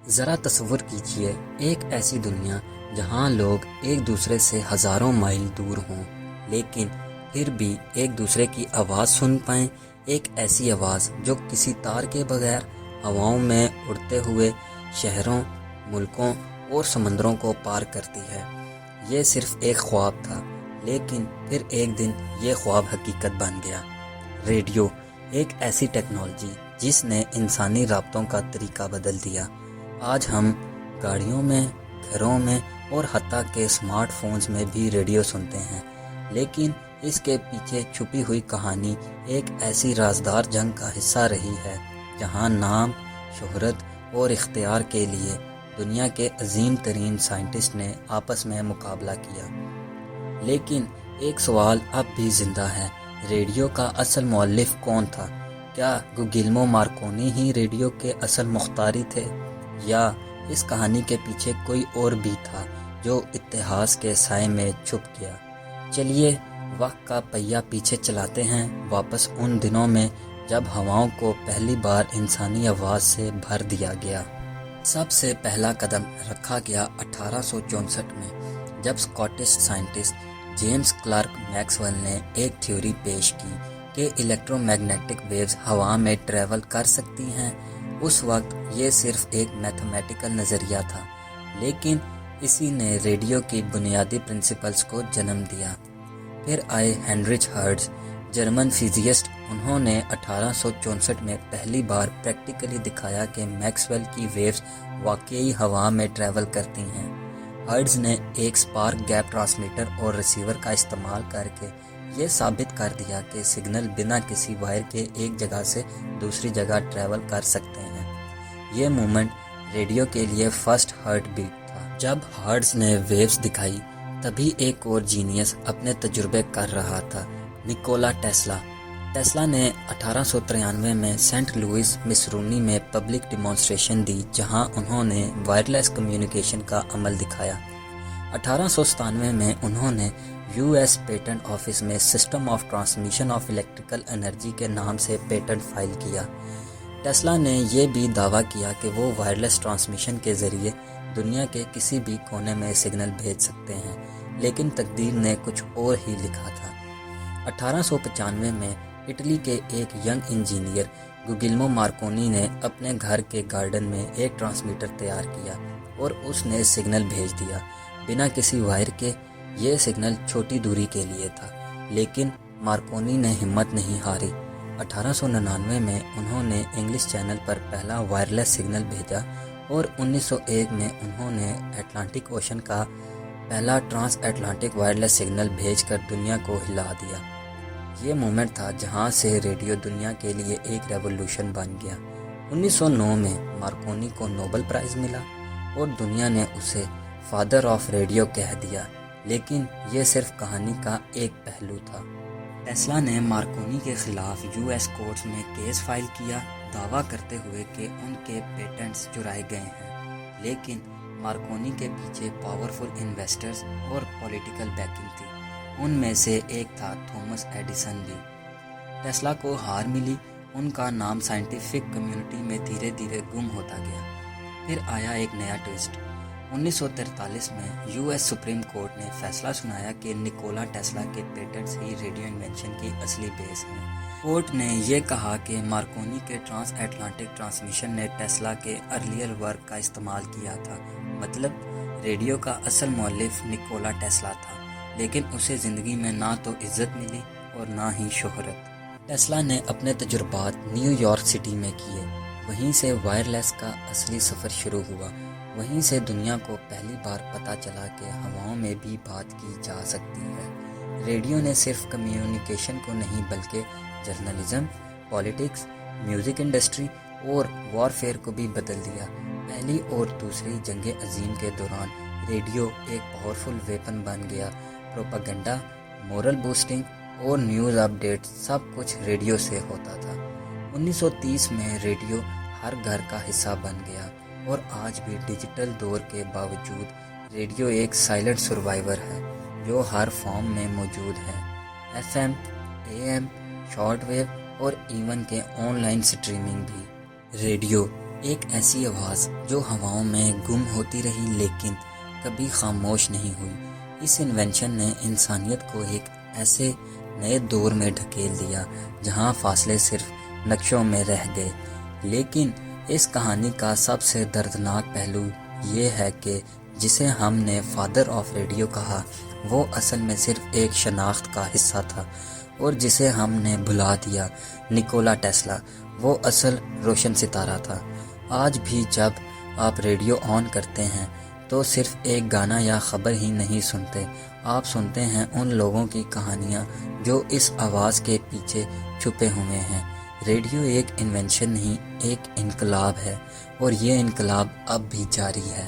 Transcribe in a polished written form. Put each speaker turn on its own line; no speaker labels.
ذرا تصور کیجئے ایک ایسی دنیا جہاں لوگ ایک دوسرے سے ہزاروں مائل دور ہوں لیکن پھر بھی ایک دوسرے کی آواز سن پائیں، ایک ایسی آواز جو کسی تار کے بغیر ہواؤں میں اڑتے ہوئے شہروں، ملکوں اور سمندروں کو پار کرتی ہے۔ یہ صرف ایک خواب تھا، لیکن پھر ایک دن یہ خواب حقیقت بن گیا۔ ریڈیو، ایک ایسی ٹیکنالوجی جس نے انسانی رابطوں کا طریقہ بدل دیا۔ آج ہم گاڑیوں میں، گھروں میں اور حتیٰ کہ اسمارٹ فونز میں بھی ریڈیو سنتے ہیں، لیکن اس کے پیچھے چھپی ہوئی کہانی ایک ایسی رازدار جنگ کا حصہ رہی ہے جہاں نام، شہرت اور اختیار کے لیے دنیا کے عظیم ترین سائنٹسٹ نے آپس میں مقابلہ کیا۔ لیکن ایک سوال اب بھی زندہ ہے، ریڈیو کا اصل مؤلف کون تھا؟ کیا گوگیلمو مارکونی ہی ریڈیو کے اصل مختاری تھے، یا اس کہانی کے پیچھے کوئی اور بھی تھا جو اتہاس کے سائے میں چھپ گیا؟ چلیے وقت کا پہیہ پیچھے چلاتے ہیں، واپس ان دنوں میں جب ہواؤں کو پہلی بار انسانی آواز سے بھر دیا گیا۔ سب سے پہلا قدم رکھا گیا 1864 میں، جب Scottish scientist James clerk Maxwell نے ایک تھیوری پیش کی کہ الیکٹرو میگنیٹک ویوز ہوا میں ٹریول کر سکتی ہیں۔ اس وقت یہ صرف ایک میتھمیٹیکل نظریہ تھا، لیکن اسی نے ریڈیو کی بنیادی پرنسپلز کو جنم دیا۔ پھر آئے ہینریچ ہرٹز، جرمن فزسسٹ۔ انہوں نے 1864 میں پہلی بار پریکٹیکلی دکھایا کہ میکسویل کی ویوز واقعی ہوا میں ٹریول کرتی ہیں۔ ہرٹز نے ایک اسپارک گیپ ٹرانسمیٹر اور ریسیور کا استعمال کر کے یہ ثابت کر دیا کہ سگنل بنا کسی وائر کے ایک جگہ سے دوسری جگہ ٹریول کر سکتے ہیں۔ یہ مومنٹ ریڈیو کے لیے فرسٹ ہارٹ بیٹ تھا۔ جب ہرٹز نے ویوز دکھائی، تبھی ایک اور جینیس اپنے تجربے کر رہا تھا، نکولا ٹیسلا۔ ٹیسلا نے 1893 میں سینٹ لوئس مسرونی میں پبلک ڈیمانسٹریشن دی، جہاں انہوں نے وائرلیس کمیونیکیشن کا عمل دکھایا۔ 1897 میں انہوں نے یو ایس پیٹنٹ آفس میں system of transmission of electrical energy کے نام سے پیٹنٹ فائل کیا۔ ٹیسلا نے یہ بھی دعویٰ کیا کہ وہ وائرلیس ٹرانسمیشن کے ذریعے دنیا کے کسی بھی کونے میں سگنل بھیج سکتے ہیں، لیکن تقدیر نے کچھ اور ہی لکھا تھا۔ 1895 میں اٹلی کے ایک ینگ انجینئر گوگیلمو مارکونی نے اپنے گھر کے گارڈن میں ایک ٹرانسمیٹر تیار کیا اور اس نے سگنل بھیج دیا بنا کسی وائر کے۔ یہ سگنل چھوٹی دوری کے لیے تھا، لیکن مارکونی نے ہمت نہیں ہاری۔ 1899 میں انہوں نے انگلش چینل پر پہلا وائرلیس سگنل بھیجا اور 1901 میں انہوں نے اٹلانٹک اوشن کا پہلا ٹرانس اٹلانٹک وائرلیس سگنل بھیج کر دنیا کو ہلا دیا۔ یہ مومنٹ تھا جہاں سے ریڈیو دنیا کے لیے ایک ریولوشن بن گیا۔ 1909 میں مارکونی کو نوبل پرائز ملا اور دنیا نے اسے فادر آف ریڈیو کہہ دیا، لیکن یہ صرف کہانی کا ایک پہلو تھا۔ ٹیسلا نے مارکونی کے خلاف یو ایس کورٹس میں کیس فائل کیا، دعویٰ کرتے ہوئے کہ ان کے پیٹنٹس چرائے گئے ہیں، لیکن مارکونی کے پیچھے پاورفل انویسٹرز اور پولیٹیکل بیکنگ تھی۔ ان میں سے ایک تھا تھامس ایڈیسن بھی۔ ٹیسلا کو ہار ملی، ان کا نام سائنٹیفک کمیونٹی میں دھیرے دھیرے گم ہوتا گیا۔ پھر آیا ایک نیا ٹوسٹ۔ 1943 میں یو ایس سپریم کورٹ نے فیصلہ سنایا کہ نکولا ٹیسلا کے پیٹنٹس ہی ریڈیو انوینشن کی اصلی بیس ہیں۔ کورٹ نے یہ کہا کہ مارکونی کے ٹرانس اٹلانٹک ٹرانسمیشن نے ٹیسلا کے ارلیئر ورک کا استعمال کیا تھا، مطلب ریڈیو کا اصل مؤلف نکولا ٹیسلا تھا، لیکن اسے زندگی میں نہ تو عزت ملی اور نہ ہی شہرت۔ ٹیسلا نے اپنے تجربات نیو یارک سٹی میں کیے، وہیں سے وائرلیس کا اصلی سفر شروع ہوا۔ وہیں سے دنیا کو پہلی بار پتہ چلا کہ ہواؤں میں بھی بات کی جا سکتی ہے۔ ریڈیو نے صرف کمیونیکیشن کو نہیں بلکہ جرنلزم، پالیٹکس، میوزک انڈسٹری اور وارفیئر کو بھی بدل دیا۔ پہلی اور دوسری جنگ عظیم کے دوران ریڈیو ایک پاورفل ویپن بن گیا۔ پروپیگنڈا، مورل بوسٹنگ اور نیوز اپ ڈیٹ سب کچھ ریڈیو سے ہوتا تھا۔ 1930 میں ریڈیو ہر گھر کا حصہ بن گیا، اور آج بھی ڈیجیٹل دور کے باوجود ریڈیو ایک سائلنٹ سروائیور ہے جو ہر فارم میں موجود ہے۔ F M, A M, short wave اور ایون کے آن لائن سٹریمنگ بھی۔ ریڈیو ایک ایسی آواز جو ہواؤں میں گم ہوتی رہی لیکن کبھی خاموش نہیں ہوئی۔ اس انوینشن نے انسانیت کو ایک ایسے نئے دور میں دھکیل دیا جہاں فاصلے صرف نقشوں میں رہ گئے۔ لیکن اس کہانی کا سب سے دردناک پہلو یہ ہے کہ جسے ہم نے فادر آف ریڈیو کہا وہ اصل میں صرف ایک شناخت کا حصہ تھا، اور جسے ہم نے بھلا دیا نکولا ٹیسلا وہ اصل روشن ستارہ تھا۔ آج بھی جب آپ ریڈیو آن کرتے ہیں تو صرف ایک گانا یا خبر ہی نہیں سنتے، آپ سنتے ہیں ان لوگوں کی کہانیاں جو اس آواز کے پیچھے چھپے ہوئے ہیں۔ ریڈیو ایک انوینشن نہیں، ایک انقلاب ہے، اور یہ انقلاب اب بھی جاری ہے۔